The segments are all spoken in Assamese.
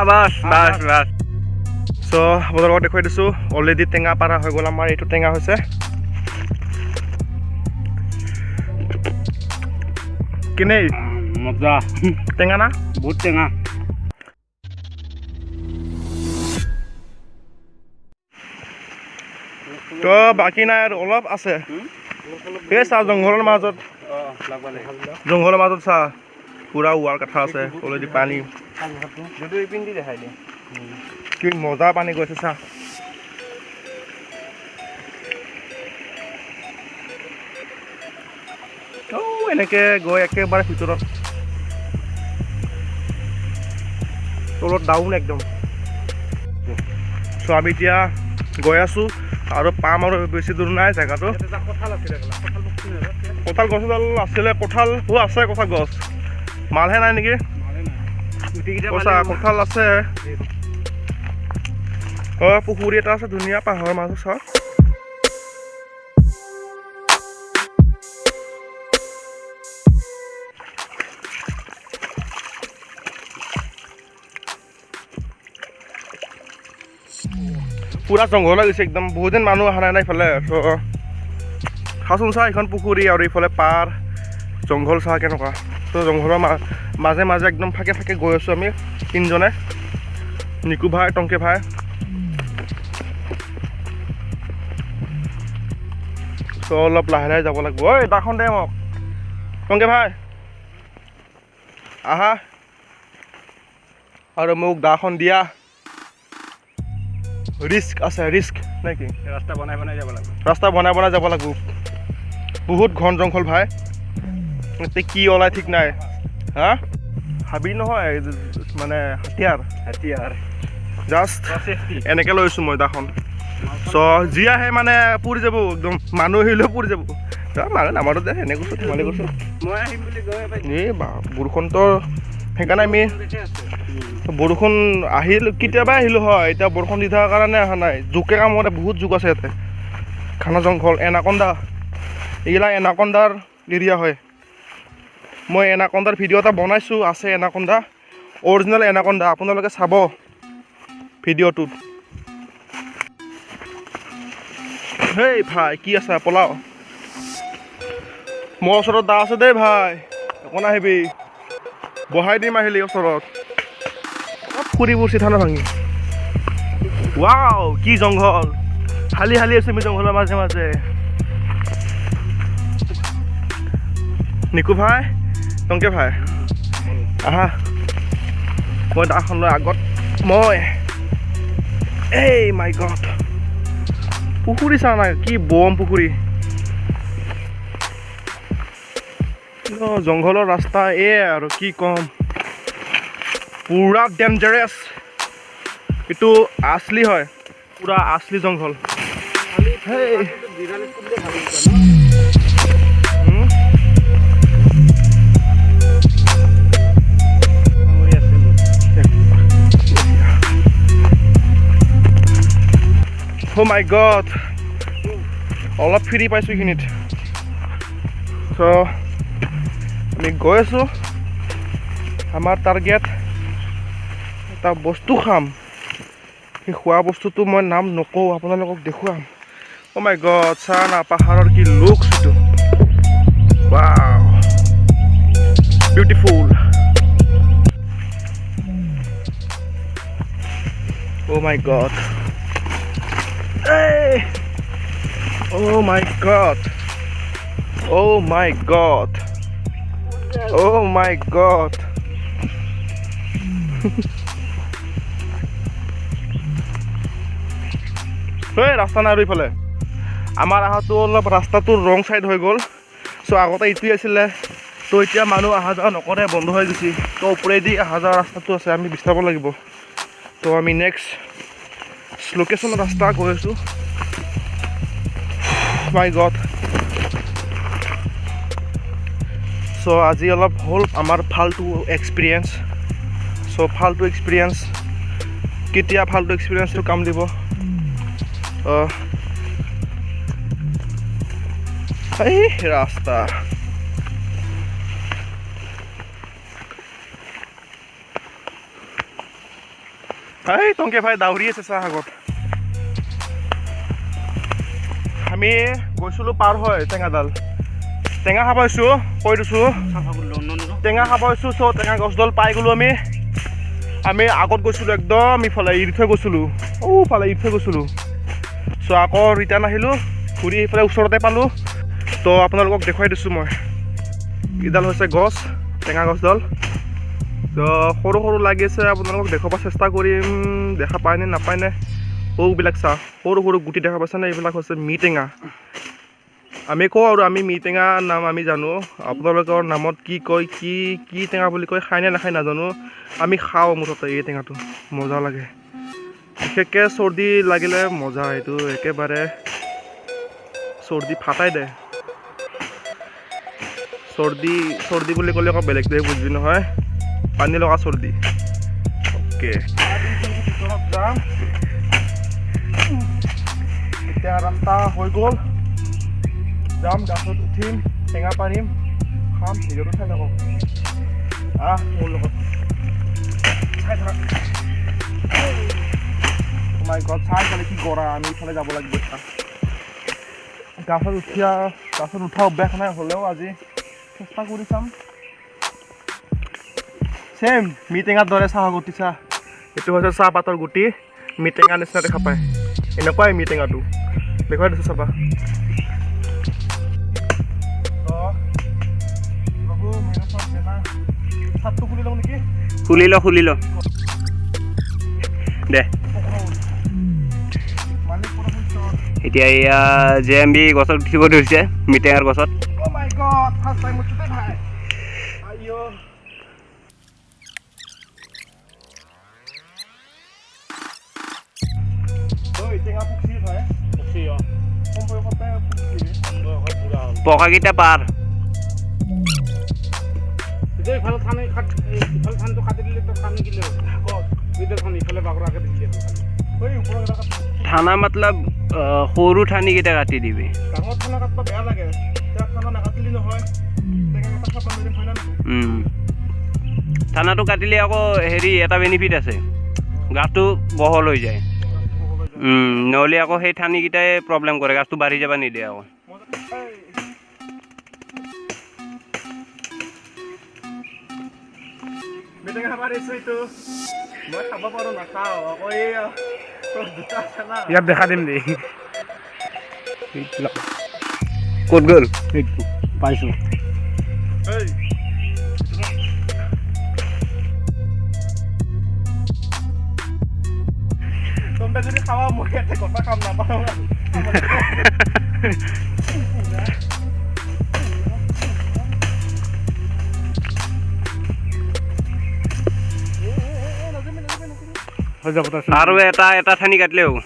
বাস চ' আপোনালোকক দেখুৱাই দিছোঁ অলৰেডি টেঙা পাৰা হৈ গ'ল আমাৰ এইটো টেঙা হৈছে কেনেই মজা টেঙা না বহুত টেঙা তো বাকী নাই আৰু অলপ আছে সেই চা জংঘলৰ মাজত চা পুৰা ৱাৰ কথা আছে অলৰেডি পানী যদি পিন্ধি দেখাই দিয়ে কি মজা পানী গৈছে চা এনেকে গৈ একেবাৰে ভিতৰত তলত ডাউন একদম চ' আমি এতিয়া গৈ আছোঁ আৰু পাম আৰু বেছি দূৰ নাই জেগাটো কঁঠাল গছ এডাল আছিলে কঁঠাল আছে কঁঠাল গছ মালহে নাই নেকি কঁঠাল আছে পুখুৰী এটা আছে ধুনীয়া পাহাৰৰ মাজত চাওক পুৰা জংঘল হৈ গৈছে একদম বহুত দিন মানুহ অহা নাই ইফালে চাচোন চা এইখন পুখুৰী আৰু এইফালে পাৰ জংঘল চাহ কেনেকুৱা তো জংঘলৰ মাজে মাজে একদম ফাকে ফাকে গৈ আছোঁ আমি তিনিজনে নিকু ভাই টংকে ভাই তো অলপ লাহে লাহে যাব লাগিব ঐ দাখন দে মোক টংকে ভাই আহা আৰু মোক দাখন দিয়া ৰিস্ক আছে ৰিস্ক নেকি ৰাস্তা বনাই বনাই যাব লাগিব বহুত ঘন জংঘল ভাই কি ওলাই ঠিক নাই হা হাবি নহয় মানে হাতীয়াৰ জাষ্ট এনেকে লৈছোঁ মই দাখন চ' যি আহে মানে পুৰি যাব একদম মানুহ আহিলেও পুৰি যাব মানে নামাৰো দে এনে কৈছোঁ ধেমালি কৈছোঁ মই আহিম বুলি গৈ পাইছোঁ এই বা বৰষুণটো সেইকাৰণে আমি বৰষুণ আহিল কেতিয়াবা আহিলোঁ হয় এতিয়া বৰষুণ দি থকাৰ কাৰণে অহা নাই জোকে কামতে বহুত জোক আছে ইয়াতে ঘন জংঘল এনাকন্দা এইগিলা এনাকন্দাৰ এৰিয়া হয় মই এনাকন্দাৰ ভিডিঅ' এটা বনাইছোঁ আছে এনাকন্দা অৰিজিনেল এনাকন্দা আপোনালোকে চাব ভিডিঅ'টোত হেই ভাই কি আছা পলাও মোৰ ওচৰত দা আছে দেই ভাই অকণ আহিবি বহাই দিম আহিলি ওচৰত ফুৰিবোৰ চিঠানা ভাঙি ৱাও কি জংঘল হালি আছোঁ আমি জংঘলৰ মাজে মাজে নিকু ভাই টংকে ভাই আহা মই দাখন লৈ আগত মই এই মাই গড পুখুৰী চা নাই কি বম পুখুৰী জংঘলৰ ৰাস্তা আৰু কি ক'ম পুৰা ডেঞ্জাৰাছ এইটো আছলি হয় পুৰা আছলি জংঘল Oh my god অলপ ফ্ৰী পাইছোঁ এইখিনিত চ' আমি গৈ আছোঁ আমাৰ টাৰ্গেট এটা বস্তু খাম সেই খোৱা বস্তুটো মই নাম নকওঁ আপোনালোকক দেখুৱাম Oh my god চা না পাহাৰৰ কি লুকছ এইটো wow beautiful Oh my god Hey! Oh my god! Oh my god! Oh my god! Hey, ৰাস্তা নাই আৰু ইফালে আমাৰ আহাটো অলপ ৰাস্তাটোৰ ৰং চাইড হৈ গ'ল চ' আগতে এইটোৱে আছিলে তো এতিয়া মানুহ অহা যোৱা নকৰে বন্ধ হৈ গৈছে তো ওপৰেদি অহা যোৱা ৰাস্তাটো আছে আমি বিচাৰিব লাগিব তো আমি নেক্সট লোকেশ্যনৰ ৰাস্তা গৈ আছোঁ মাই গড চ' আজি অলপ হ'ল আমাৰ ফাল্টু এক্সপিৰিয়েঞ্চ চ' ফাল্টু এক্সপিৰিয়েঞ্চ কেতিয়া ফাল্টু এক্সপিৰিয়েঞ্চটো কাম দিব এই ৰাস্তা এই টংকে ভাই দাউৰি আছে চাহ আগত আমি গৈছিলোঁ পাৰ হয় টেঙাডাল টেঙা খাব আহিছোঁ কৈ দিছোঁ টেঙা খাব আহিছোঁ চ' টেঙা গছডাল পাই গ'লোঁ আমি আগত গৈছিলোঁ একদম ইফালে এৰি থৈ গৈছিলোঁ ফালে এৰি থৈ গৈছিলোঁ চ' আকৌ ৰিটাৰ্ণ আহিলোঁ ঘূৰি এইফালে ওচৰতে পালোঁ তো আপোনালোকক দেখুৱাই দিছোঁ মই এইডাল হৈছে গছ টেঙা গছডাল তো সৰু সৰু লাগি আছে আপোনালোকক দেখুৱাব চেষ্টা কৰিম দেখা পায়নে নাপায়নে সৰুবিলাক চাহ সৰু সৰু গুটি দেখা পাইছেনে এইবিলাক হৈছে মি টেঙা আমি কওঁ আৰু আমি মি টেঙা নাম আমি জানো আপোনালোকৰ নামত কি কয় কি টেঙা বুলি কয় খায় নে নাখায় নাজানো আমি খাওঁ মুঠতে এই টেঙাটো মজা লাগে বিশেষকৈ চৰ্দি লাগিলে মজা এইটো একেবাৰে চৰ্দি ফাটাই দে চৰ্দি বুলি ক'লে আকৌ বেলেগটোৱে বুজিবি নহয় পানী লগা চৰ্দি অ'কে যাম এতিয়া ৰাস্তা হৈ গ'ল যাম গাছত উঠিম টেঙা পাৰিম খাম ভিডিঅ'টো চাই থাকক মোৰ লগত চাই থাক তোমাৰ ঘৰত চাই পালে কি কৰা আমি ইফালে যাব লাগিব গাছত উঠা অভ্যাস নাই হ'লেও আজি চেষ্টা কৰি চাম চেম মি টেঙাৰ দৰে চাহ গুটি চাহ এইটো হৈছে চাহপাতৰ গুটি মি টেঙা নিচিনা দেখা পায় এনেকুৱাই মি টেঙাটো দেখুৱাই দিছোঁ চাবা খুলি ল দে এতিয়া এয়া JMB গছত উঠিব ধৰিছে মিটেঙাৰ গছত পকাকেইটা পাৰ থানা মতলব সৰু ঠানিকেইটা কাটি দিবি থানাটো কাটিলে আকৌ হেৰি এটা বেনিফিট আছে গাছটো বহল হৈ যায় নহ'লে আকৌ সেই ঠানিকেইটাই প্ৰব্লেম কৰে গাছটো বাঢ়ি যাব নিদিয়ে আকৌ ইয়াত দেখা দিম দেই ক'ত গ'ল পাইছোঁ যদি খাওয়া মই ইয়াতে কথা কাম নাপাওঁ আৰু এটা ঠানি কাটিলে হ'ব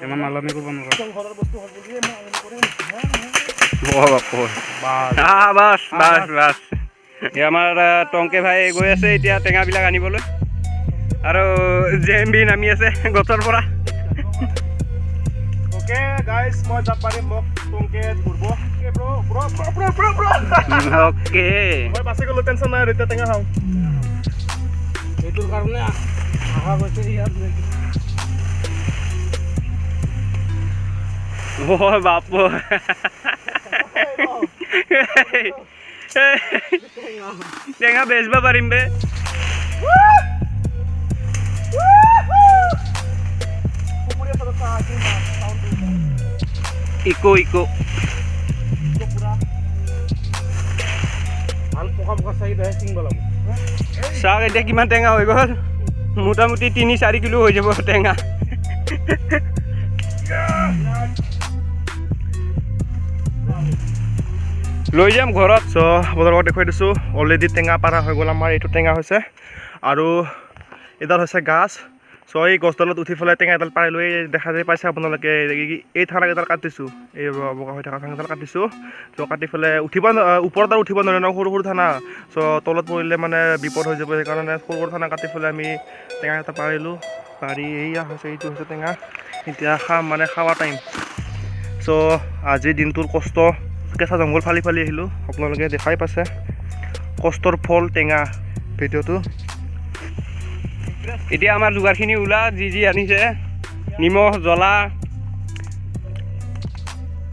ইমান আলনি কৰিব বাছ এই আমাৰ টংকে ভাই গৈ আছে এতিয়া টেঙাবিলাক আনিবলৈ আৰু JMB নামি আছে গছৰ পৰা ওকে গাইস মই যাব পাৰিম মোক টংকে ঘূৰব ওকে মই বাছে গ'লো টেনশ্যন নাই আৰু এতিয়া টেঙা খাওঁ এইটোৰ কাৰণে আহা গৈছে ইয়াত বাপ টেঙা বেচব পাৰিম বে ইকো চাওক এতিয়া কিমান টেঙা হৈ গ'ল মোটামুটি 3-4 কিলো হৈ যাব টেঙা লৈ যাম ঘৰত চ' আপোনালোকক দেখুৱাই দিছোঁ অলৰেডি টেঙা পাৰা হৈ গ'ল আমাৰ এইটো টেঙা হৈছে আৰু এডাল হৈছে গাছ চ' এই গছডালত উঠি পেলাই টেঙা এডাল পাৰি লৈ দেখা যায় পাইছে আপোনালোকে এই ঠানাকেইডাল কাটিছোঁ এই বগা হৈ থকা ঠানাকেইডাল কাটিছোঁ চ' কাটি পেলাই ওপৰত আৰু উঠিব নোৱাৰে ন সৰু ঠানা চ' তলত পৰিলে মানে বিপদ হৈ যাব সেইকাৰণে সৰু ঠানা কাটি পেলাই আমি টেঙা এটা পাৰিলোঁ পাৰি এইয়া হৈছে এইটো হৈছে টেঙা এতিয়া খাম মানে খাৱা টাইম চ' আজিৰ দিনটোৰ কষ্ট কেঁচা জংঘল ফালি আহিলোঁ আপোনালোকে দেখাই পাইছে কষ্টৰ ফল টেঙা ভিডিঅ'টো এতিয়া আমাৰ যোগাৰখিনি ওলা যি যি আনিছে নিমখ জ্বলা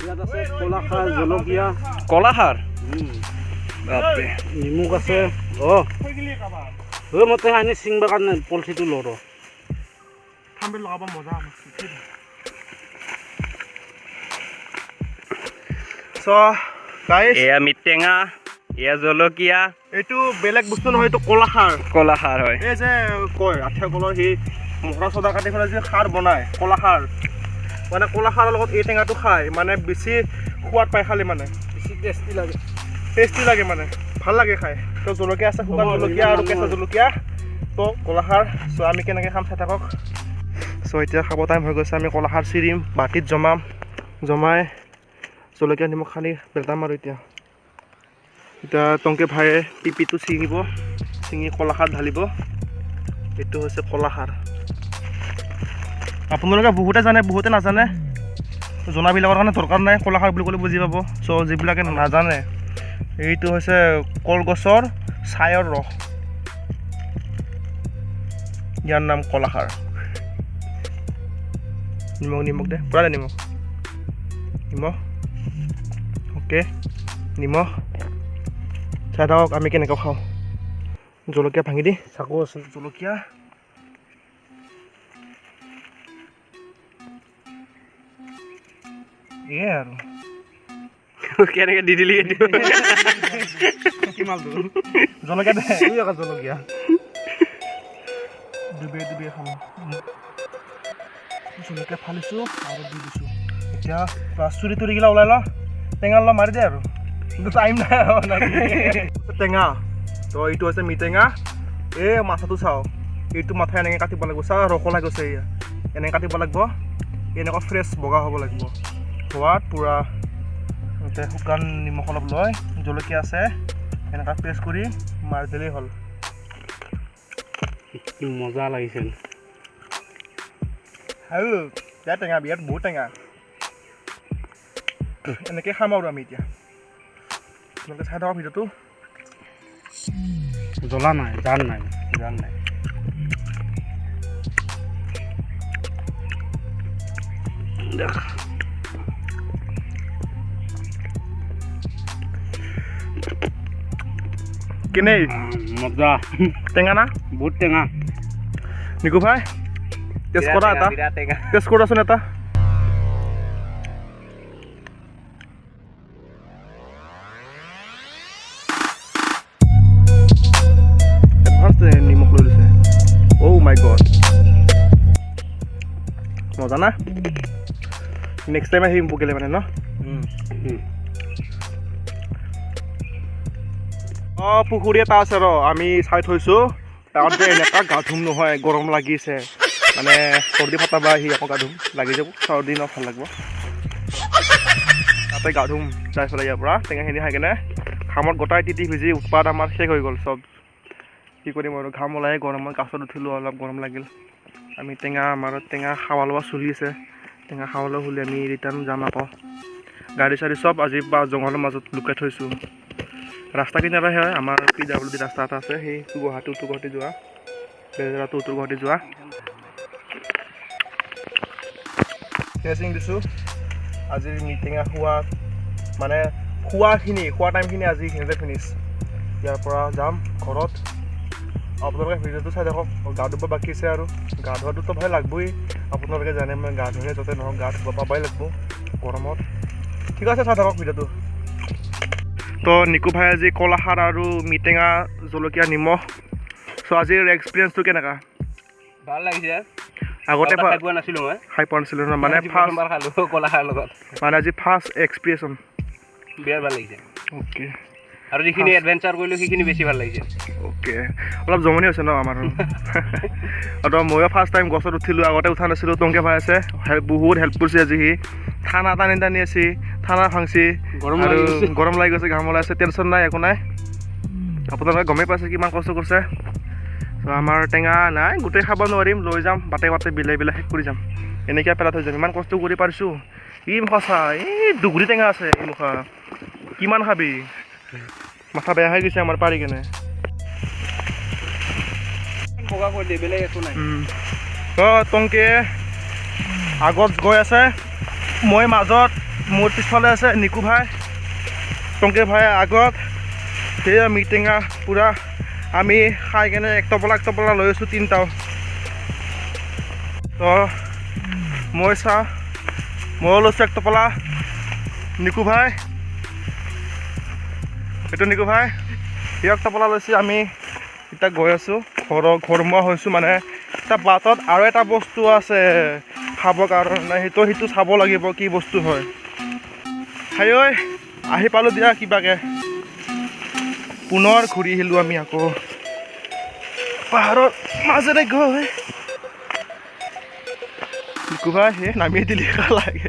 ইয়াত আছে কলাখাৰ জলকীয়া কলাখাৰ বাপৰে নিমখ আছে মতে আনি চিংবা কাৰণে পলচিটো লৰ ঠাণ্ডা লগাব মজা চ' গাইছ এয়া মিট টেঙা এয়া জলকীয়া এইটো বেলেগ বস্তু নহয়, এইটো কলাখাৰ। কলাখাৰ হয় এই যে কয় আঠীয়া কলৰ সেই মহৰা চদা কাটি পেলাই যে খাৰ বনায় কলাখাৰ, মানে কলাখাৰৰ লগত এই টেঙাটো খায় মানে বেছি সোৱাদ পায় খালি, মানে বেছি টেষ্টি লাগে মানে ভাল লাগে খাই। তো জলকীয়া আছে, শুকান জলকীয়া আৰু কেঁচা জলকীয়া, তো কলাখাৰ। চ' আমি কেনেকৈ খাম চাই থাকক। চ' এতিয়া খাব টাইম হৈ গৈছে, আমি কলাখাৰ চিৰিম, বাতিত জমাই জলকীয়া নিমখ সানি বেলটাম আৰু এতিয়া টংকে ভাইয়ে পিপিটো ছিঙি কলাখাৰ ঢালিব। এইটো হৈছে কলাখাৰ। আপোনালোকে বহুতে জানে বহুতে নাজানে, জনাবিলাকৰ কাৰণে দৰকাৰ নাই, কলাখাৰ বুলি ক'লে বুজি পাব। চ' যিবিলাকে নাজানে, এইটো হৈছে কলগছৰ ছাইৰ ৰস, ইয়াৰ নাম কলাখাৰ। নিমখ দে, পূৰা দে নিমখ অ'কে, নিমখ চাই থাকক আমি কেনেকৈ খাওঁ। জলকীয়া ভাঙি দি, চাকু আছে জলকীয়া এয়ে আৰু কেনেকৈ দি দিলি জলকীয়া দে, জলকীয়া ডুবিয়ে খাম। জলকীয়া ফালিছোঁ আৰু দি দিছোঁ। এতিয়া চুৰি তুৰিগিলা ওলাই ল, টেঙা অলপ মাৰি দে আৰু, কিন্তু টাইম নাই টেঙা। তো এইটো হৈছে মিটেঙা। এই মাথাটো চাওঁ, এইটো মাথা এনেকৈ কাটিব লাগিব, চাওঁ ৰসলা গৈছে, এয়া এনেকৈ কাটিব লাগিব, এনেকুৱা ফ্ৰেছ বগা হ'ব লাগিব, হোৱাত পূৰা শুকান নিমখ অলপ লৈ জলকীয়া আছে এনেকুৱা পেষ্ট কৰি মাৰি দিলেই হ'ল। মজা লাগিছে। আৰু ইয়াত টেঙা, বিয়াত বহুত টেঙা, এনেকৈ খাম আৰু আমি এতিয়া। তোমালোকে চাই থাকক ভিডিঅ'টো। জ্বলা নাই, জান নাই। কেনেই মজা, টেঙা না? বহুত টেঙা। নিকু ভাই টেষ্ট কৰা এটা, টেষ্ট কৰাচোন এটা। নিমখ লৈ লৈছে, অ' মাই গড, মজা না? নেক্সট টাইম আহিম পকিলে মানে ন? অঁ পুখুৰী এটা আছে ৰ, আমি চাই থৈছোঁ, তাত যে এনেকুৱা গা ধুম নহয়, গৰম লাগিছে মানে চৰ্দি ফটা বা আহি আকৌ গা ধুম লাগি যাব, চৰ্দি ন ভাল লাগিব, তাতে গা ধুম যাই পেলাই ইয়াৰ পৰা টেঙাখিনি খাই কেনে। ঘামত গোটাই তিতি ভিজি উৎপাত আমাৰ শেষ হৈ গ'ল চব, কি কৰিম আৰু, ঘাম ওলাই গৰমত কাছত উঠিলোঁ, অলপ গৰম লাগিল। আমি আমাৰ টেঙা খাৱা লোৱা চলি আছে, টেঙা খাবলৈ হ'লে আমি ৰিটাৰ্ণ যাম আকৌ। গাড়ী চাড়ী চব আজি বা জংঘলৰ মাজত লুকাই থৈছোঁ। ৰাস্তা কিনাৰে হয় আমাৰ PWD ৰাস্তা এটা আছে, সেই গুৱাহাটী উত্তৰ গুৱাহাটী যোৱা, বেজেৰাটো উত্তৰ গুৱাহাটী যোৱা। ফেচিং দিছোঁ আজিৰ মিটেঙা খোৱা, মানে খোৱা টাইমখিনি আজি সিহঁতে ফিনিছ। ইয়াৰ পৰা যাম ঘৰত। আপোনালোকে ভিডিঅ'টো চাই থাকক। গা ধুব বাকী আছে, আৰু গা ধোৱাটোতো ভাই লাগবই, আপোনালোকে জানে মই গা ধুলে য'তে নহওক গা ধুব পাবই লাগিব গৰমত। ঠিক আছে, চাই থাকক ভিডিঅ'টো। তো নিকু ভাই আজি কলাখাৰ আৰু মিটেঙা জলকীয়া নিমখ। চ' আজিৰ এক্সপিৰিয়েঞ্চটো কেনেকুৱা? ভাল লাগিছে। আগতে খাই পোৱা নাছিলোঁ মই, খাই পোৱা নাছিলোঁ ন, মানে প্ৰথমবাৰ খালোঁ কলাখাৰ লগত, মানে আজি ফাৰ্ষ্ট এক্সপিৰিয়েঞ্চন। বিৰাট ভাল লাগিছে। অ'কে, আৰু যিখিনি এডভেঞ্চাৰ কৰিলোঁ সেইখিনি বেছি ভাল লাগিছে। অ'কে, অলপ জমনি হৈছে ন আমাৰ। আৰু ময়ো ফাৰ্ষ্ট টাইম গছত উঠিলোঁ, আগতে উঠা নাছিলোঁ। টংকে ভাই আছে, বহুত হেল্প কৰিছে আজি। সি ঠানা টানি আছে, ঠানা ভাংচি, গৰম লাগি গৈছে, ঘাম ওলাই আছে, টেনশ্যন নাই, একো নাই। আপোনালোকে গমেই পাইছে কিমান কষ্ট কৰিছে। আমাৰ টেঙা নাই, গোটেই খাব নোৱাৰিম, লৈ যাম বাটে বিলাই শেষ কৰি যাম, এনেকৈ পেলাই থৈ যাম। ইমান কষ্ট কৰি পাৰিছোঁ। ই মুখা এই দুগুৰি টেঙা আছে, এই মুখা কিমান খাবি, মাথা বেয়া হৈ গৈছে আমাৰ পাৰি কেনে। বগা কৰি দিয়ে বেলেগ একো নাই তো টংকে আগত গৈ আছে মই মাজত মোৰ পিছফালে আছে নিকু ভাই টংকে ভাই আগত সেই মিটেঙা পূৰা আমি খাই কেনে এক টপলা লৈ আছোঁ তিনিটাও তো মই চাওঁ মই লৈছোঁ এক টপলা নিকু ভাই এইটো নিকু ভাই সি এক টপলা লৈছোঁ আমি এতিয়া গৈ আছোঁ ঘৰমুৱা হৈছোঁ মানে এতিয়া বাটত আৰু এটা বস্তু আছে খাবৰ কাৰণে সেইটো চাব লাগিব কি বস্তু হয় খাই ঐ আহি পালোঁ দিয়া কিবাকে পুনৰ ঘূৰি আহিলোঁ আমি আকৌ পাহাৰৰ মাজেৰে গৈ নিকু ভাই সেই নামি দিলি লাগে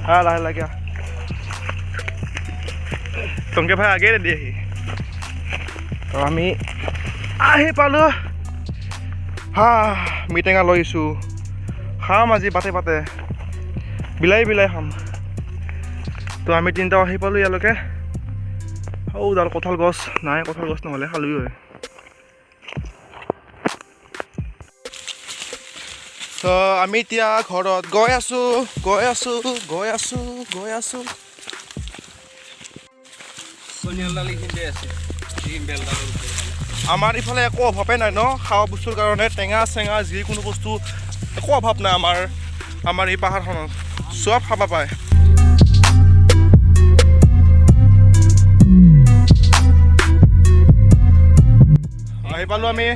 লাহে লাগে টংকে ভাই আগেয়ে দি আহি তো আমি আহি পালোঁ মিটেঙা লৈছোঁ খাম আজি বাটে বাটে বিলাই খাম তো আমি তিনিটা আহি পালোঁ ইয়ালৈকে ডাল কঁঠাল গছ নাই কঁঠাল গছ নহ'লে খালোঁ হয় তো আমি এতিয়া ঘৰত গৈ আছোঁ আমাৰ ইফালে একো অভাৱে নাই ন খোৱা বস্তুৰ কাৰণে টেঙা চেঙা যিকোনো বস্তু একো অভাৱ নাই আমাৰ এই পাহাৰখনত চব খাব পায় আহি পালোঁ আমি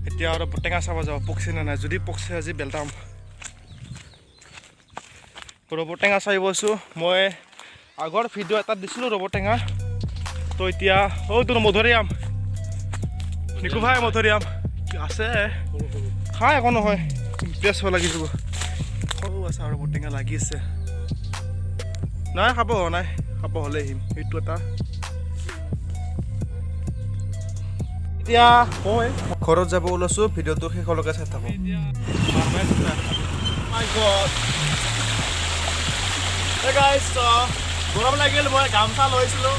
এতিয়া আৰু টেঙা চাব যাওঁ পকছে নে নাই যদি পকছে আজি বেলটাম ৰবৰ টেঙা চাই গৈছোঁ মই আগৰ ভিডিঅ' এটাত দিছিলোঁ ৰবৰ টেঙা তো এতিয়া তোৰ মধুৰিআম নিকু ভাই মধুৰিআম আছে খাই একো নহয় বেষ্ট হৈ লাগি যাব সৰু আছে আৰু ৰবৰ টেঙা লাগি আছে নাই খাব হ'লে আহিম সেইটো এটা এতিয়া মই ঘৰত যাব ওলাইছোঁ ভিডিঅ'টো শেষলৈকে চাই থাকোঁ গৰম লাগিল মই গামোচা লৈছিলোঁ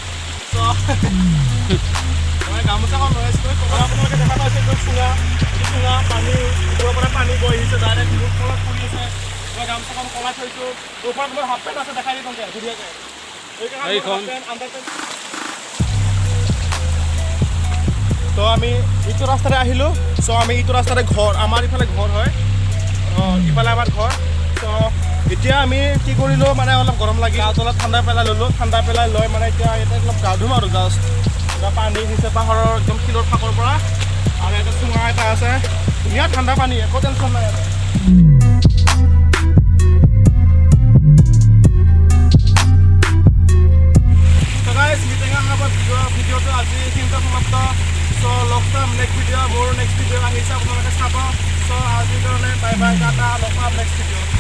মই গামোচাখন লৈ আছিলোঁ আপোনালোকে দেখা পাইছে একদম চুঙা পানী ওপৰৰ পৰা পানী বৈ আহিছে ডাইৰেক্ট মোৰ তলত পৰি আছে মই গামোচাখন কলাই থৈছোঁ ওপৰত মোৰ হাফ পেণ্ট আছে দেখাই দিওঁ ধুনীয়াকৈ তো আমি এইটো ৰাস্তাৰে আহিলোঁ আমি এইটো ৰাস্তাৰে ঘৰ আমাৰ ইফালে ঘৰ হয় ইফালে আমাৰ ঘৰ তো এতিয়া আমি কি কৰিলোঁ মানে অলপ গৰম লাগি তলত ঠাণ্ডা পেলাই ল'লোঁ ঠাণ্ডা পেলাই লৈ মানে এতিয়া ইয়াতে অলপ গা ধুম আৰু জাষ্ট এতিয়া পানী দিছে পাহাৰৰ একদম শিলৰ ফাকৰ পৰা আৰু এটা চুঙা এটা আছে ধুনীয়া ঠাণ্ডা পানী একো টেনশ্যন নাই ইয়াতে ভিডিঅ'টো আজি এইখিনিতে সমাপ্ত লগ পাম নেক্সট ভিডিঅ' মোৰ নেক্সট ভিডিঅ' আহিছে আপোনালোকে চাব আজিৰ কাৰণে বাই টাটা লগ পাম নেক্সট ভিডিঅ'